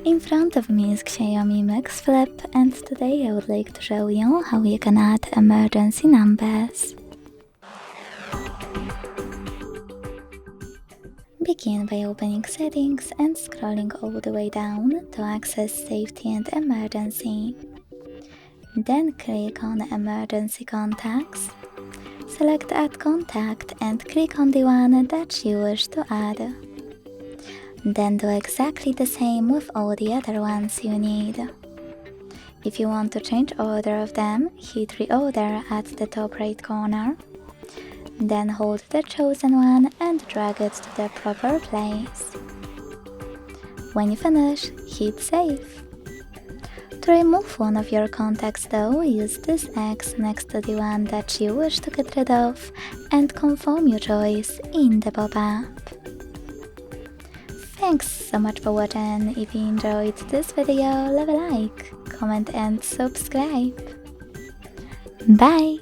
In front of me is Xiaomi Mix Flip, and today I would like to show you how you can add emergency numbers. Begin by opening Settings and scrolling all the way down to access Safety and Emergency. Then click on Emergency Contacts. Select Add Contact and click on the one that you wish to add. Then do exactly the same with all the other ones you need. If you want to change order of them, hit Reorder at the top right corner. Then hold the chosen one and drag it to the proper place. When you finish, hit Save. To remove one of your contacts though, use this X next to the one that you wish to get rid of and confirm your choice in the pop-up. Thanks so much for watching. If you enjoyed this video, leave a like, comment and subscribe. Bye!